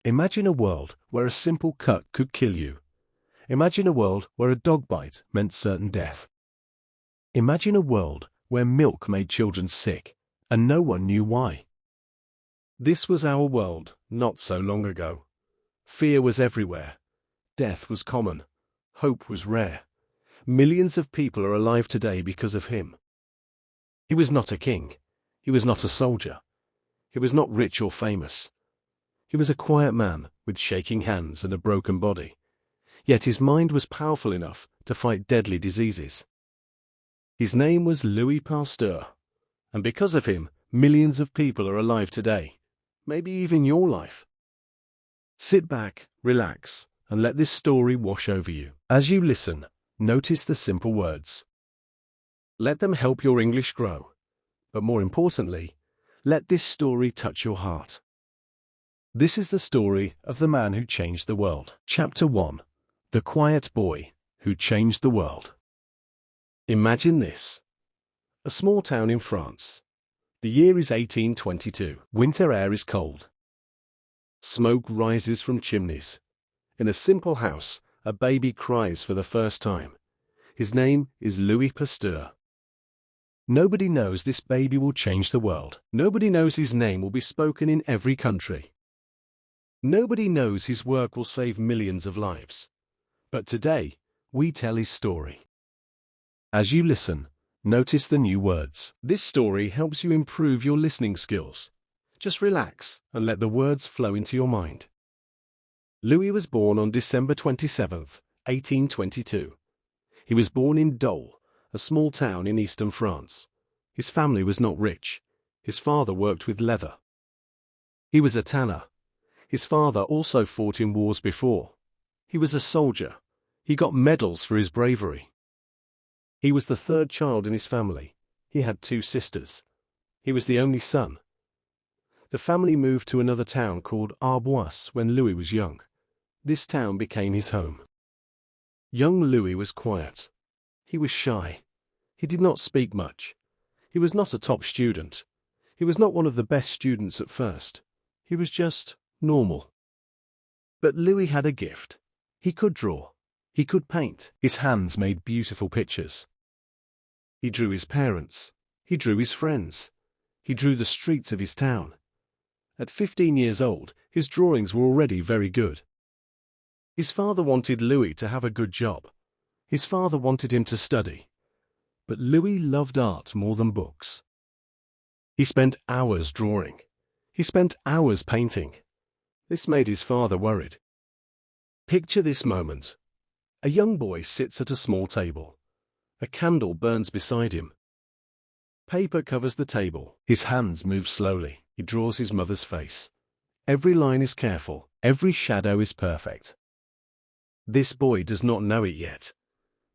Imagine a world where a simple cut could kill you. Imagine a world where a dog bite meant certain death. Imagine a world where milk made children sick, and no one knew why. This was our world not so long ago. Fear was everywhere. Death was common. Hope was rare. Millions of people are alive today because of him. He was not a king. He was not a soldier. He was not rich or famous. He was a quiet man with shaking hands and a broken body. Yet his mind was powerful enough to fight deadly diseases. His name was Louis Pasteur, and because of him, millions of people are alive today, maybe even your life. Sit back, relax, and let this story wash over you. As you listen, notice the simple words. Let them help your English grow, but more importantly, let this story touch your heart. This is the story of the man who changed the world. Chapter 1. The Quiet Boy Who Changed the World. Imagine this. A small town in France. The year is 1822. Winter air is cold. Smoke rises from chimneys. In a simple house, a baby cries for the first time. His name is Louis Pasteur. Nobody knows this baby will change the world. Nobody knows his name will be spoken in every country. Nobody knows his work will save millions of lives. But today, we tell his story. As you listen, notice the new words. This story helps you improve your listening skills. Just relax and let the words flow into your mind. Louis was born on December 27th, 1822. He was born in Dole, a small town in eastern France. His family was not rich. His father worked with leather. He was a tanner. His father also fought in wars before. He was a soldier. He got medals for his bravery. He was the third child in his family. He had 2 sisters. He was the only son. The family moved to another town called Arbois when Louis was young. This town became his home. Young Louis was quiet. He was shy. He did not speak much. He was not a top student. He was not one of the best students at first. He was just normal. But Louis had a gift. He could draw. He could paint. His hands made beautiful pictures. He drew his parents. He drew his friends. He drew the streets of his town. At 15 years old, his drawings were already very good. His father wanted Louis to have a good job. His father wanted him to study. But Louis loved art more than books. He spent hours drawing. He spent hours painting. This made his father worried. Picture this moment. A young boy sits at a small table. A candle burns beside him. Paper covers the table. His hands move slowly. He draws his mother's face. Every line is careful. Every shadow is perfect. This boy does not know it yet,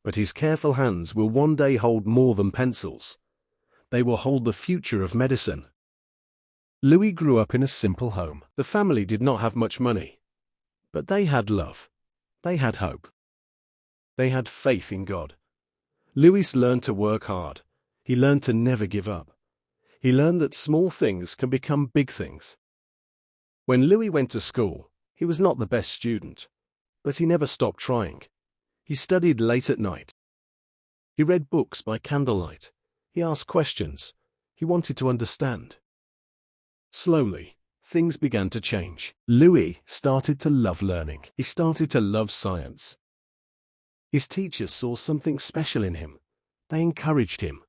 but his careful hands will one day hold more than pencils. They will hold the future of medicine. Louis grew up in a simple home. The family did not have much money, but they had love. They had hope. They had faith in God. Louis learned to work hard. He learned to never give up. He learned that small things can become big things. When Louis went to school, he was not the best student, but he never stopped trying. He studied late at night. He read books by candlelight. He asked questions. He wanted to understand. Slowly, things began to change. Louis started to love learning. He started to love science. His teachers saw something special in him. They encouraged him.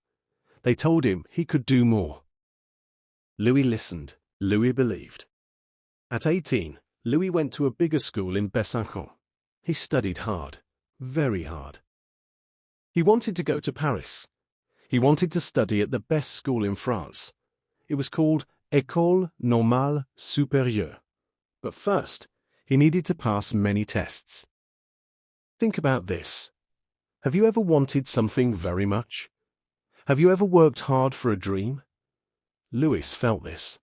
They told him he could do more. Louis listened. Louis believed. At 18, Louis went to a bigger school in Besançon. He studied hard, very hard. He wanted to go to Paris. He wanted to study at the best school in France. It was called École Normale Supérieure. But first, he needed to pass many tests. Think about this. Have you ever wanted something very much? Have you ever worked hard for a dream? Louis felt this.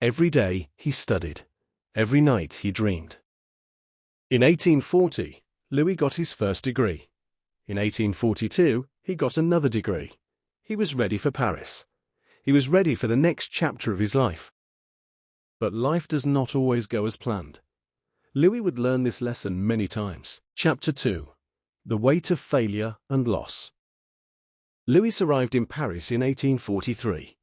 Every day he studied. Every night he dreamed. In 1840, Louis got his first degree. In 1842, he got another degree. He was ready for Paris. He was ready for the next chapter of his life. But life does not always go as planned. Louis would learn this lesson many times. Chapter 2. The Weight of Failure and Loss. Louis arrived in Paris in 1843.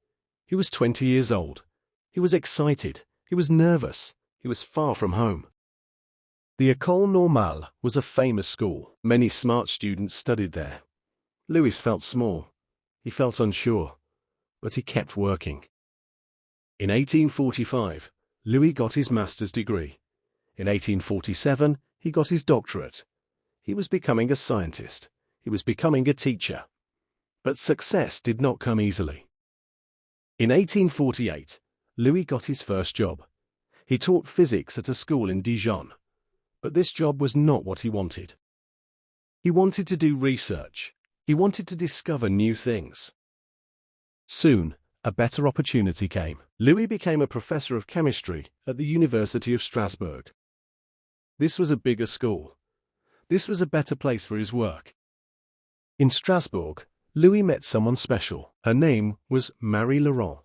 He was 20 years old. He was excited. He was nervous. He was far from home. The École Normale was a famous school. Many smart students studied there. Louis felt small. He felt unsure. But he kept working. In 1845, Louis got his master's degree. In 1847, he got his doctorate. He was becoming a scientist. He was becoming a teacher. But success did not come easily. In 1848, Louis got his first job. He taught physics at a school in Dijon. But this job was not what he wanted. He wanted to do research. He wanted to discover new things. Soon, a better opportunity came. Louis became a professor of chemistry at the University of Strasbourg. This was a bigger school. This was a better place for his work. In Strasbourg, Louis met someone special. Her name was Marie Laurent.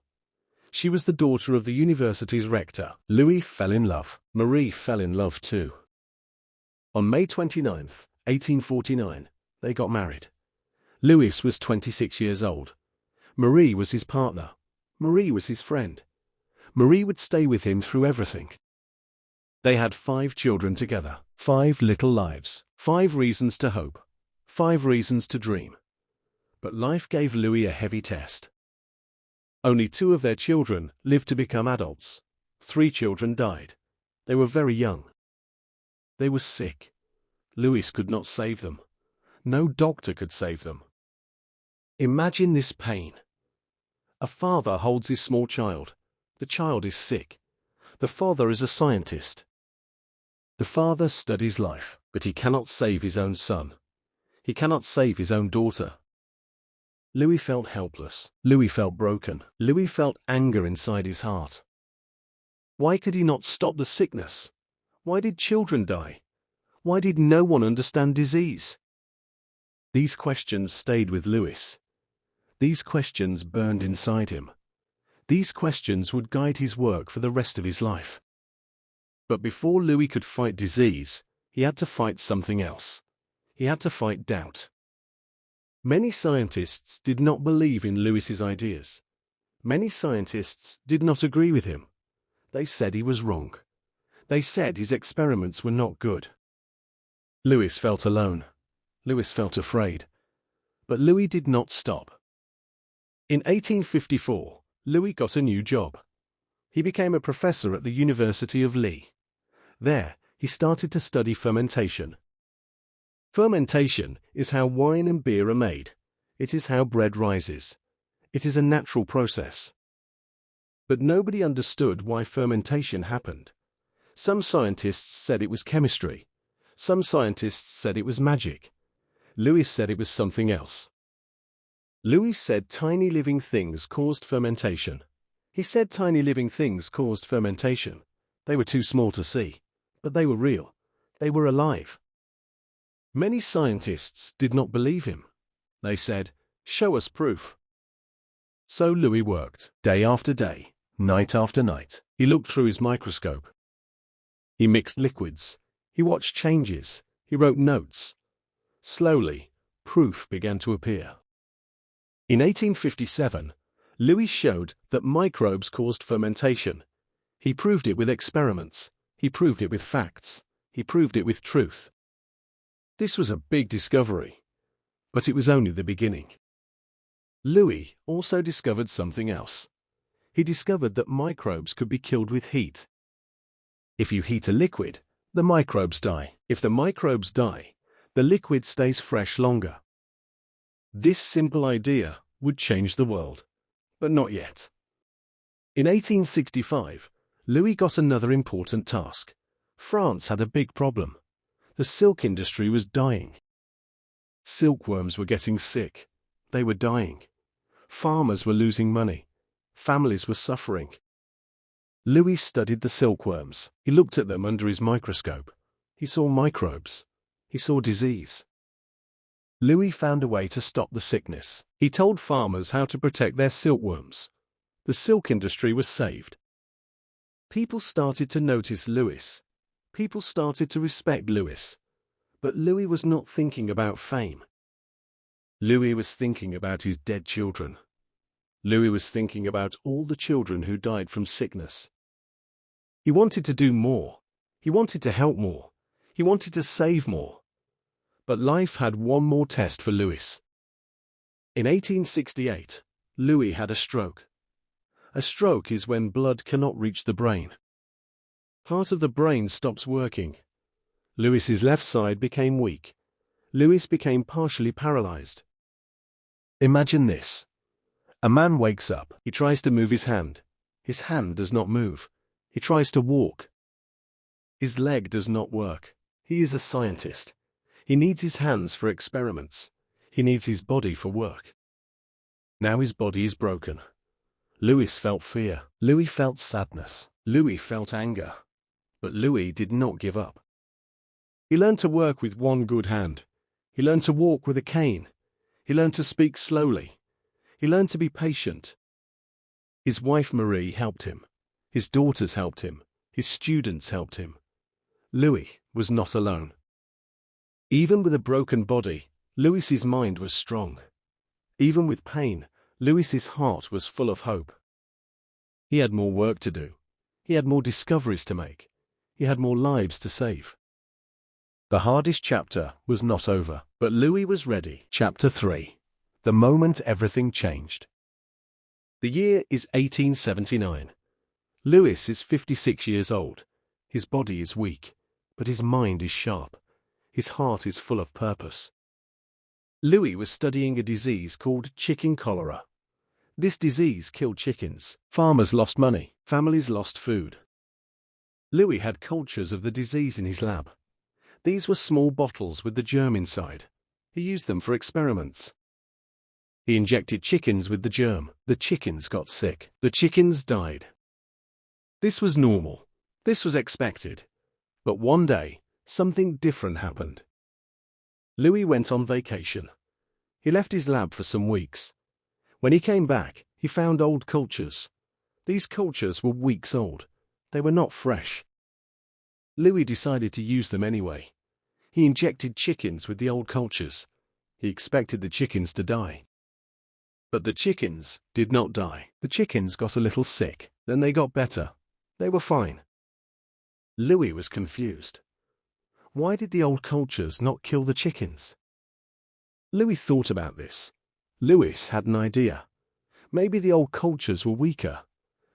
She was the daughter of the university's rector. Louis fell in love. Marie fell in love too. On May 29, 1849, they got married. Louis was 26 years old. Marie was his partner. Marie was his friend. Marie would stay with him through everything. They had 5 children together, 5 little lives, 5 reasons to hope, 5 reasons to dream. But life gave Louis a heavy test. Only 2 of their children lived to become adults. 3 children died. They were very young. They were sick. Louis could not save them. No doctor could save them. Imagine this pain. A father holds his small child. The child is sick. The father is a scientist. The father studies life, but he cannot save his own son. He cannot save his own daughter. Louis felt helpless. Louis felt broken. Louis felt anger inside his heart. Why could he not stop the sickness? Why did children die? Why did no one understand disease? These questions stayed with Louis. These questions burned inside him. These questions would guide his work for the rest of his life. But before Louis could fight disease, he had to fight something else. He had to fight doubt. Many scientists did not believe in Louis's ideas. Many scientists did not agree with him. They said he was wrong. They said his experiments were not good. Louis felt alone. Louis felt afraid. But Louis did not stop. In 1854, Louis got a new job. He became a professor at the University of Lille. There, he started to study fermentation. Fermentation is how wine and beer are made. It is how bread rises. It is a natural process. But nobody understood why fermentation happened. Some scientists said it was chemistry. Some scientists said it was magic. Louis said it was something else. Louis said tiny living things caused fermentation. He said tiny living things caused fermentation. They were too small to see, but they were real. They were alive. Many scientists did not believe him. They said, "Show us proof." So Louis worked, day after day, night after night. He looked through his microscope. He mixed liquids. He watched changes. He wrote notes. Slowly, proof began to appear. In 1857, Louis showed that microbes caused fermentation. He proved it with experiments. He proved it with facts. He proved it with truth. This was a big discovery, but it was only the beginning. Louis also discovered something else. He discovered that microbes could be killed with heat. If you heat a liquid, the microbes die. If the microbes die, the liquid stays fresh longer. This simple idea would change the world, but not yet. In 1865, Louis got another important task. France had a big problem. The silk industry was dying. Silkworms were getting sick. They were dying. Farmers were losing money. Families were suffering. Louis studied the silkworms. He looked at them under his microscope. He saw microbes. He saw disease. Louis found a way to stop the sickness. He told farmers how to protect their silkworms. The silk industry was saved. People started to notice Louis. People started to respect Louis. But Louis was not thinking about fame. Louis was thinking about his dead children. Louis was thinking about all the children who died from sickness. He wanted to do more. He wanted to help more. He wanted to save more. But life had one more test for Louis. In 1868, Louis had a stroke. A stroke is when blood cannot reach the brain. Part of the brain stops working. Louis's left side became weak. Louis became partially paralyzed. Imagine this. A man wakes up. He tries to move his hand. His hand does not move. He tries to walk. His leg does not work. He is a scientist. He needs his hands for experiments. He needs his body for work. Now his body is broken. Louis felt fear. Louis felt sadness. Louis felt anger. But Louis did not give up. He learned to work with one good hand. He learned to walk with a cane. He learned to speak slowly. He learned to be patient. His wife Marie helped him. His daughters helped him. His students helped him. Louis was not alone. Even with a broken body, Louis's mind was strong. Even with pain, Louis's heart was full of hope. He had more work to do. He had more discoveries to make. He had more lives to save. The hardest chapter was not over, but Louis was ready. Chapter 3. The moment everything changed. The year is 1879. Louis is 56 years old. His body is weak, but his mind is sharp. His heart is full of purpose. Louis was studying a disease called chicken cholera. This disease killed chickens. Farmers lost money. Families lost food. Louis had cultures of the disease in his lab. These were small bottles with the germ inside. He used them for experiments. He injected chickens with the germ. The chickens got sick. The chickens died. This was normal. This was expected. But one day, something different happened. Louis went on vacation. He left his lab for some weeks. When he came back, he found old cultures. These cultures were weeks old. They were not fresh. Louis decided to use them anyway. He injected chickens with the old cultures. He expected the chickens to die. But the chickens did not die. The chickens got a little sick. Then they got better. They were fine. Louis was confused. Why did the old cultures not kill the chickens? Louis thought about this. Louis had an idea. Maybe the old cultures were weaker.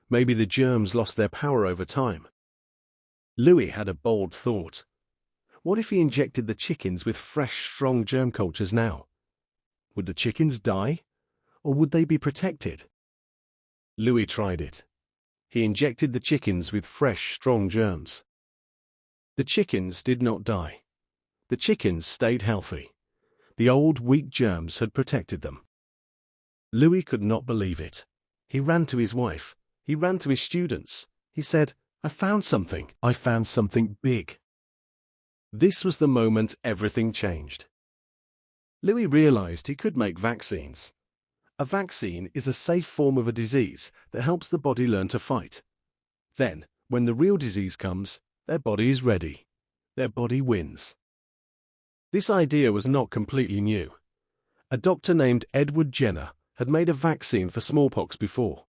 Maybe the germs lost their power over time. Louis had a bold thought. What if he injected the chickens with fresh, strong germ cultures now? Would the chickens die? Or would they be protected? Louis tried it. He injected the chickens with fresh, strong germs. The chickens did not die. The chickens stayed healthy. The old, weak germs had protected them. Louis could not believe it. He ran to his wife. He ran to his students. He said, "I found something. I found something big." This was the moment everything changed. Louis realized he could make vaccines. A vaccine is a safe form of a disease that helps the body learn to fight. Then, when the real disease comes, their body is ready. Their body wins. This idea was not completely new. A doctor named Edward Jenner had made a vaccine for smallpox before.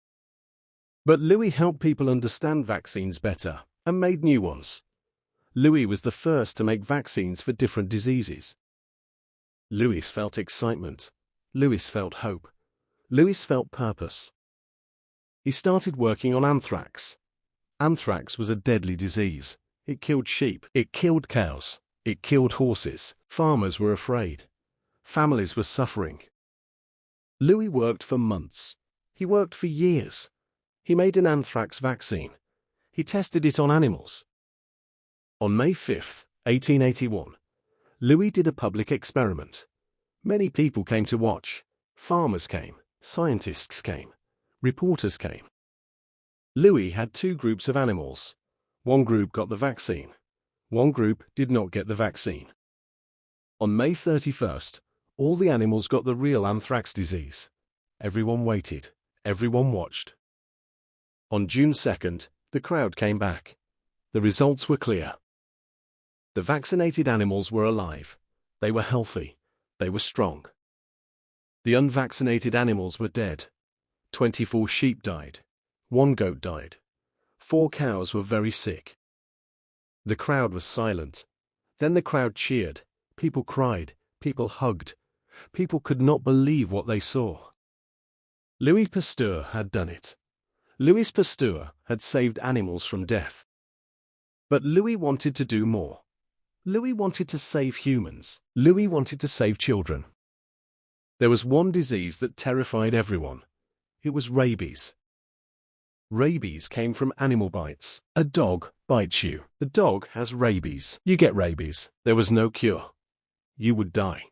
But Louis helped people understand vaccines better and made new ones. Louis was the first to make vaccines for different diseases. Louis felt excitement. Louis felt hope. Louis felt purpose. He started working on anthrax. Anthrax was a deadly disease. It killed sheep. It killed cows. It killed horses. Farmers were afraid. Families were suffering. Louis worked for months. He worked for years. He made an anthrax vaccine. He tested it on animals. On May 5, 1881, Louis did a public experiment. Many people came to watch. Farmers came. Scientists came. Reporters came. Louis had two groups of animals. One group got the vaccine. One group did not get the vaccine. On May 31st, all the animals got the real anthrax disease. Everyone waited. Everyone watched. On June 2nd, the crowd came back. The results were clear. The vaccinated animals were alive. They were healthy. They were strong. The unvaccinated animals were dead. 24 sheep died. 1 goat died. 4 cows were very sick. The crowd was silent. Then the crowd cheered. People cried. People hugged. People could not believe what they saw. Louis Pasteur had done it. Louis Pasteur had saved animals from death. But Louis wanted to do more. Louis wanted to save humans. Louis wanted to save children. There was one disease that terrified everyone. It was rabies. Rabies came from animal bites. A dog bites you. The dog has rabies. You get rabies. There was no cure. You would die.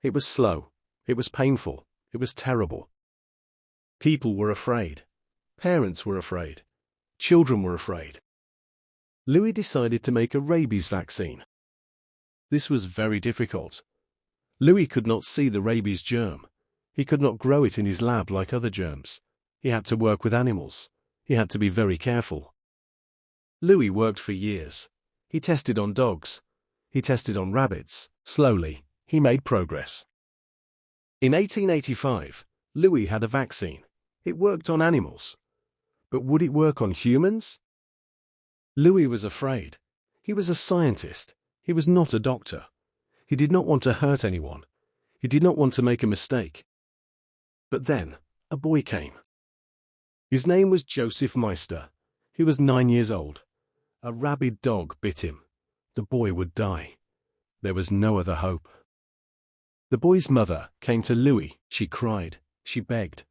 It was slow. It was painful. It was terrible. People were afraid. Parents were afraid. Children were afraid. Louis decided to make a rabies vaccine. This was very difficult. Louis could not see the rabies germ. He could not grow it in his lab like other germs. He had to work with animals. He had to be very careful. Louis worked for years. He tested on dogs. He tested on rabbits. Slowly, he made progress. In 1885, Louis had a vaccine. It worked on animals. But would it work on humans? Louis was afraid. He was a scientist. He was not a doctor. He did not want to hurt anyone. He did not want to make a mistake. But then, a boy came. His name was Joseph Meister. He was 9 years old. A rabid dog bit him. The boy would die. There was no other hope. The boy's mother came to Louis. She cried. She begged.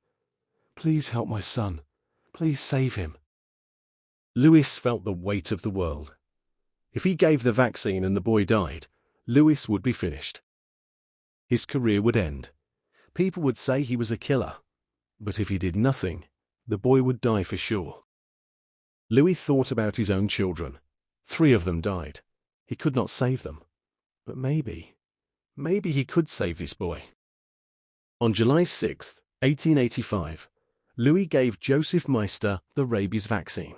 "Please help my son. Please save him." Louis felt the weight of the world. If he gave the vaccine and the boy died, Louis would be finished. His career would end. People would say he was a killer. But if he did nothing, the boy would die for sure. Louis thought about his own children. 3 of them died. He could not save them. But maybe he could save this boy. On July 6, 1885, Louis gave Joseph Meister the rabies vaccine.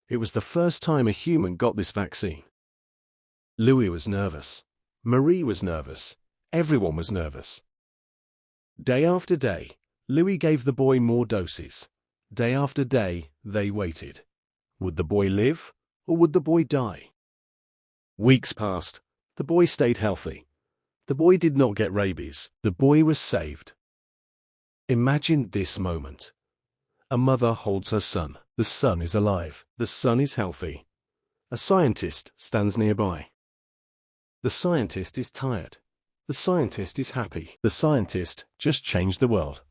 It was the first time a human got this vaccine. Louis was nervous. Marie was nervous. Everyone was nervous. Day after day, Louis gave the boy more doses. Day after day, they waited. Would the boy live, or would the boy die? Weeks passed. The boy stayed healthy. The boy did not get rabies. The boy was saved. Imagine this moment. A mother holds her son. The son is alive. The son is healthy. A scientist stands nearby. The scientist is tired. The scientist is happy. The scientist just changed the world.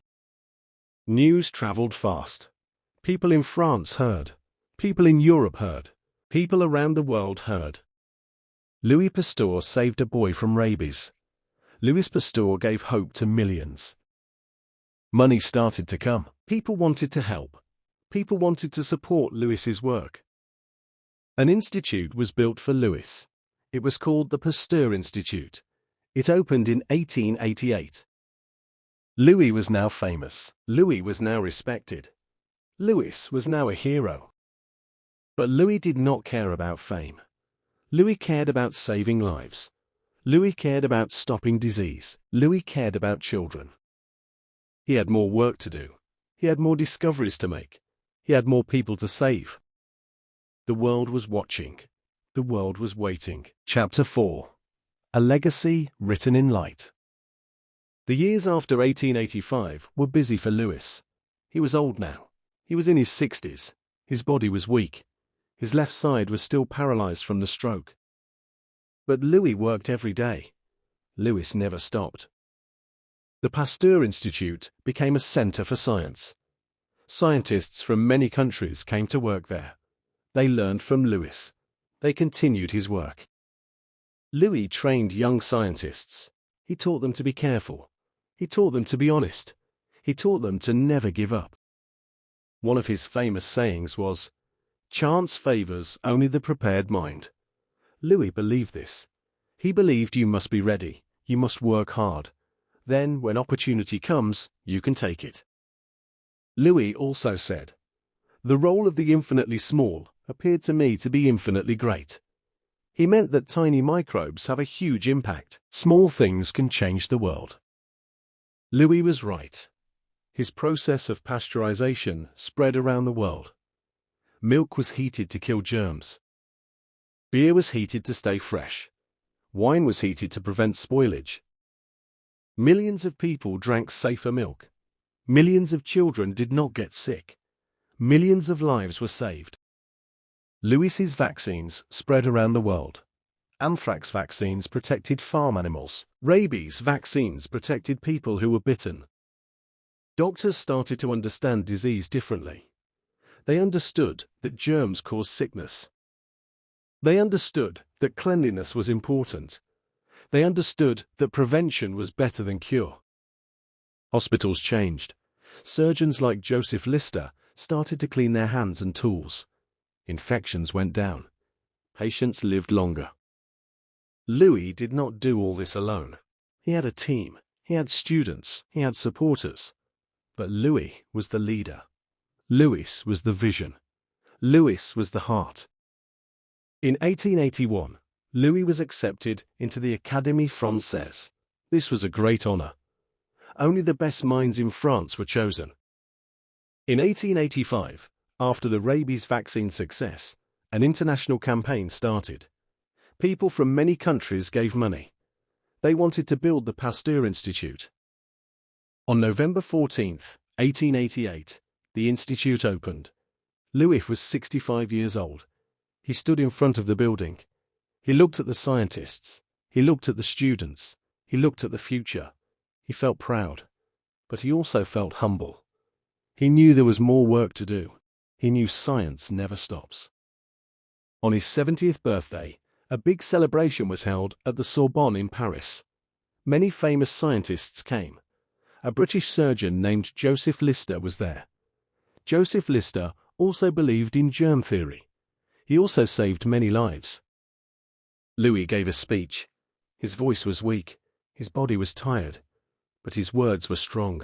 News traveled fast. People in France heard. People in Europe heard. People around the world heard. Louis Pasteur saved a boy from rabies. Louis Pasteur gave hope to millions. Money started to come. People wanted to help. People wanted to support Louis's work. An institute was built for Louis. It was called the Pasteur Institute. It opened in 1888. Louis was now famous. Louis was now respected. Louis was now a hero. But Louis did not care about fame. Louis cared about saving lives. Louis cared about stopping disease. Louis cared about children. He had more work to do. He had more discoveries to make. He had more people to save. The world was watching. The world was waiting. Chapter 4. A Legacy Written in Light. The years after 1885 were busy for Louis. He was old now. He was in his 60s. His body was weak. His left side was still paralyzed from the stroke. But Louis worked every day. Louis never stopped. The Pasteur Institute became a center for science. Scientists from many countries came to work there. They learned from Louis. They continued his work. Louis trained young scientists. He taught them to be careful. He taught them to be honest. He taught them to never give up. One of his famous sayings was, "Chance favors only the prepared mind." Louis believed this. He believed you must be ready. You must work hard. Then, when opportunity comes, you can take it. Louis also said, "The role of the infinitely small appeared to me to be infinitely great." He meant that tiny microbes have a huge impact. Small things can change the world. Louis was right. His process of pasteurization spread around the world. Milk was heated to kill germs. Beer was heated to stay fresh. Wine was heated to prevent spoilage. Millions of people drank safer milk. Millions of children did not get sick. Millions of lives were saved. Louis's vaccines spread around the world. Anthrax vaccines protected farm animals. Rabies vaccines protected people who were bitten. Doctors started to understand disease differently. They understood that germs cause sickness. They understood that cleanliness was important. They understood that prevention was better than cure. Hospitals changed. Surgeons like Joseph Lister started to clean their hands and tools. Infections went down. Patients lived longer. Louis did not do all this alone. He had a team. He had students. He had supporters. But Louis was the leader. Louis was the vision. Louis was the heart. In 1881, Louis was accepted into the Académie Française. This was a great honor. Only the best minds in France were chosen. In 1885, after the rabies vaccine success, an international campaign started. People from many countries gave money. They wanted to build the Pasteur Institute. On November 14, 1888, the institute opened. Louis was 65 years old. He stood in front of the building. He looked at the scientists. He looked at the students. He looked at the future. He felt proud, but he also felt humble. He knew there was more work to do. He knew science never stops. On his 70th birthday, a big celebration was held at the Sorbonne in Paris. Many famous scientists came. A British surgeon named Joseph Lister was there. Joseph Lister also believed in germ theory. He also saved many lives. Louis gave a speech. His voice was weak. His body was tired. But his words were strong.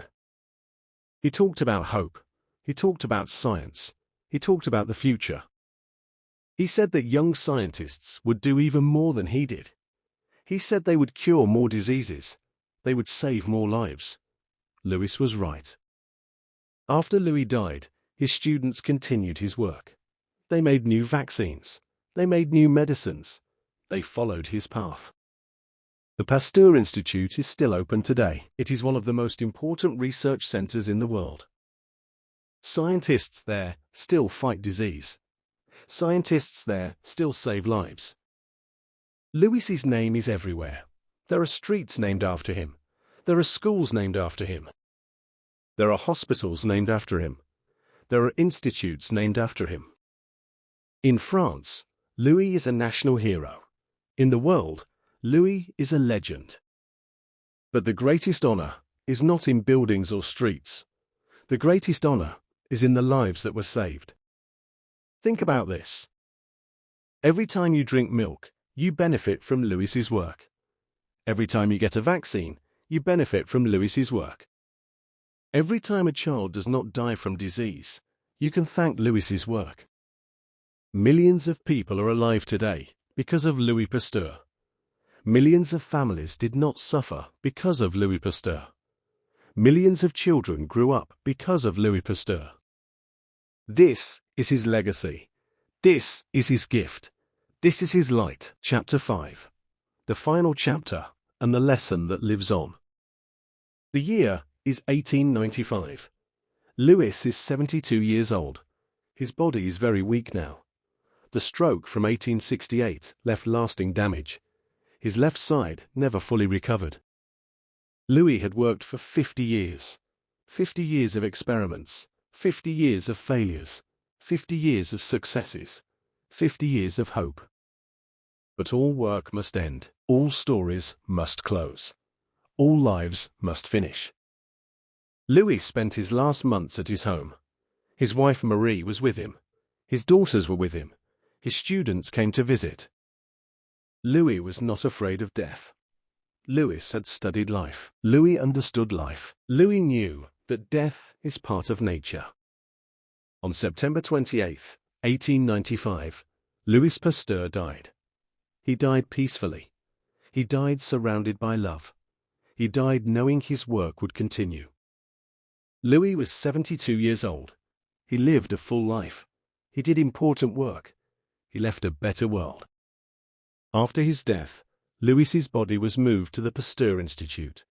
He talked about hope. He talked about science. He talked about the future. He said that young scientists would do even more than he did. He said they would cure more diseases. They would save more lives. Louis was right. After Louis died, his students continued his work. They made new vaccines. They made new medicines. They followed his path. The Pasteur Institute is still open today. It is one of the most important research centers in the world. Scientists there still fight disease. Scientists there still save lives. Louis's name is everywhere. There are streets named after him. There are schools named after him. There are hospitals named after him. There are institutes named after him. In France, Louis is a national hero. In the world, Louis is a legend. But the greatest honor is not in buildings or streets. The greatest honor is in the lives that were saved. Think about this. Every time you drink milk, you benefit from Louis's work. Every time you get a vaccine, you benefit from Louis's work. Every time a child does not die from disease, you can thank Louis's work. Millions of people are alive today because of Louis Pasteur. Millions of families did not suffer because of Louis Pasteur. Millions of children grew up because of Louis Pasteur. This is his legacy. This is his gift. This is his light. Chapter 5. The final chapter and the lesson that lives on. The year is 1895. Louis is 72 years old. His body is very weak now. The stroke from 1868 left lasting damage. His left side never fully recovered. Louis had worked for 50 years. 50 years of experiments. 50 years of failures. 50 years of successes. 50 years of hope. But all work must end. All stories must close. All lives must finish. Louis spent his last months at his home. His wife Marie was with him. His daughters were with him. His students came to visit. Louis was not afraid of death. Louis had studied life. Louis understood life. Louis knew that death is part of nature. On September 28, 1895, Louis Pasteur died. He died peacefully. He died surrounded by love. He died knowing his work would continue. Louis was 72 years old. He lived a full life. He did important work. He left a better world. After his death, Louis's body was moved to the Pasteur Institute.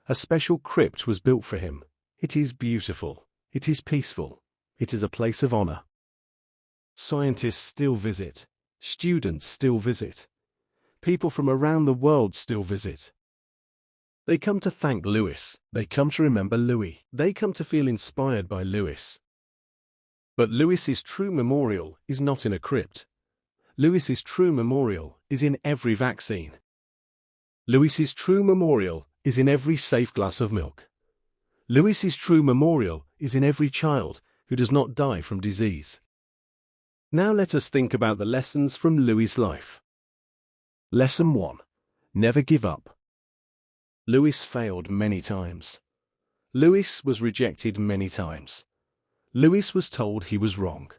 A special crypt was built for him. It is beautiful. It is peaceful. It is a place of honor. Scientists still visit. Students still visit. People from around the world still visit. They come to thank Louis. They come to remember Louis. They come to feel inspired by Louis. But Louis's true memorial is not in a crypt. Louis's true memorial is in every vaccine. Louis's true memorial is in every safe glass of milk. Louis's true memorial is in every child who does not die from disease. Now let us think about the lessons from Louis's life. Lesson 1. Never give up. Louis failed many times. Louis was rejected many times. Louis was told he was wrong.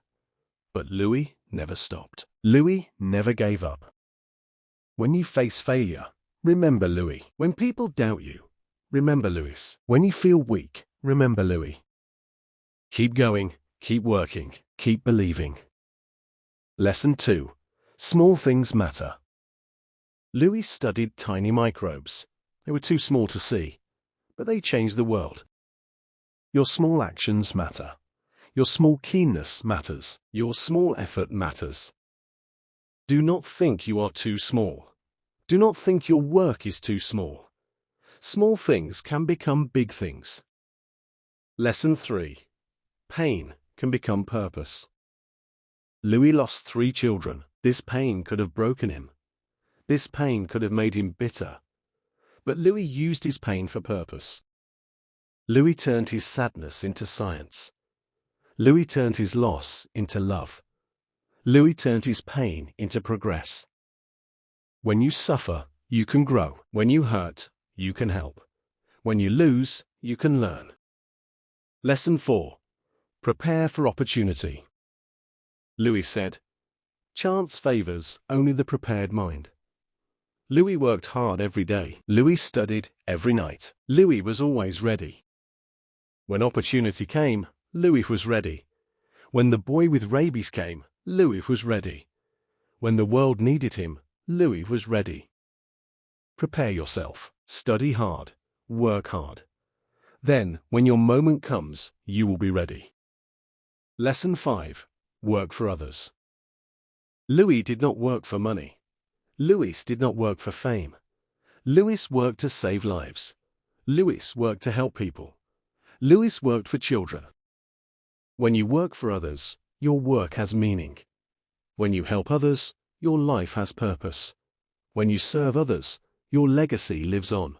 But Louis never stopped. Louis never gave up. When you face failure, remember Louis. When people doubt you, remember Louis. When you feel weak, remember Louis. Keep going, keep working, keep believing. Lesson 2. Small things matter. Louis studied tiny microbes. They were too small to see, but they changed the world. Your small actions matter. Your small keenness matters. Your small effort matters. Do not think you are too small. Do not think your work is too small. Small things can become big things. Lesson 3. Pain can become purpose. Louis lost 3 children. This pain could have broken him. This pain could have made him bitter. But Louis used his pain for purpose. Louis turned his sadness into science. Louis turned his loss into love. Louis turned his pain into progress. When you suffer, you can grow. When you hurt, you can help. When you lose, you can learn. Lesson 4. Prepare for opportunity. Louis said, "Chance favors only the prepared mind." Louis worked hard every day. Louis studied every night. Louis was always ready. When opportunity came, Louis was ready. When the boy with rabies came, Louis was ready. When the world needed him, Louis was ready. Prepare yourself. Study hard. Work hard. Then, when your moment comes, you will be ready. Lesson 5. Work for others. Louis did not work for money. Louis did not work for fame. Louis worked to save lives. Louis worked to help people. Louis worked for children. When you work for others, your work has meaning. When you help others, your life has purpose. When you serve others, your legacy lives on.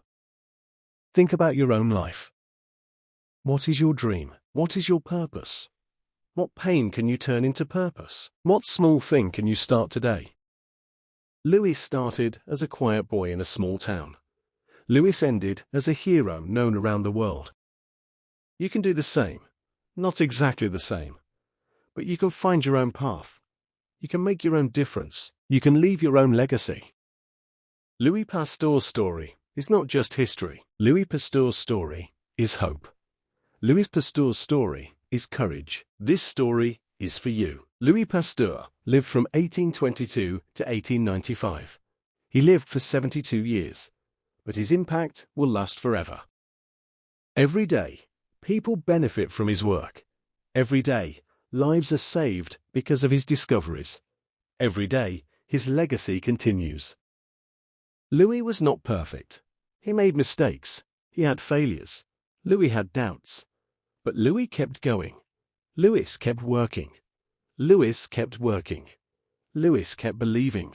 Think about your own life. What is your dream? What is your purpose? What pain can you turn into purpose? What small thing can you start today? Louis started as a quiet boy in a small town. Louis ended as a hero known around the world. You can do the same. Not exactly the same. But you can find your own path. You can make your own difference. You can leave your own legacy. Louis Pasteur's story is not just history. Louis Pasteur's story is hope. Louis Pasteur's story is courage. This story is for you. Louis Pasteur lived from 1822 to 1895. He lived for 72 years, but his impact will last forever. Every day, people benefit from his work. Every day, lives are saved because of his discoveries. Every day, his legacy continues. Louis was not perfect. He made mistakes. He had failures. Louis had doubts. But Louis kept going. Louis kept working. Louis kept working. Louis kept believing.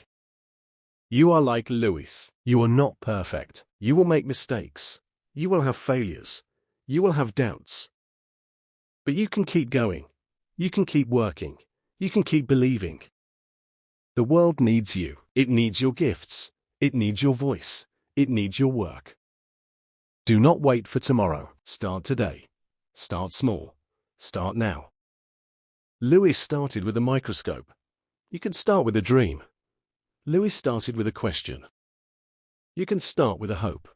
You are like Louis. You are not perfect. You will make mistakes. You will have failures. You will have doubts. But you can keep going. You can keep working. You can keep believing. The world needs you. It needs your gifts. It needs your voice. It needs your work. Do not wait for tomorrow. Start today. Start small. Start now. Louis started with a microscope. You can start with a dream. Louis started with a question. You can start with a hope.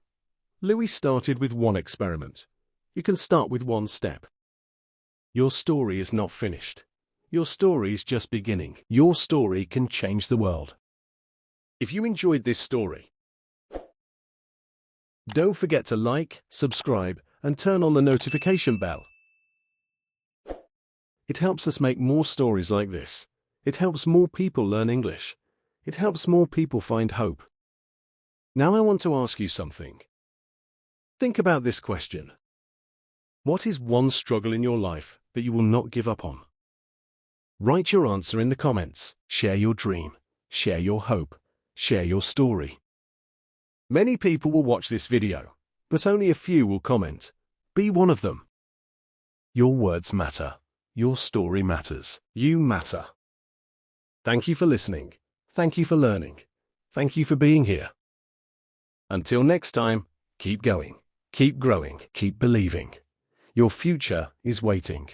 Louis started with one experiment. You can start with one step. Your story is not finished. Your story is just beginning. Your story can change the world. If you enjoyed this story, don't forget to like, subscribe, and turn on the notification bell. It helps us make more stories like this. It helps more people learn English. It helps more people find hope. Now I want to ask you something. Think about this question. What is one struggle in your life that you will not give up on? Write your answer in the comments. Share your dream. Share your hope. Share your story. Many people will watch this video, but only a few will comment. Be one of them. Your words matter. Your story matters. You matter. Thank you for listening. Thank you for learning. Thank you for being here. Until next time, keep going, keep growing, keep believing. Your future is waiting.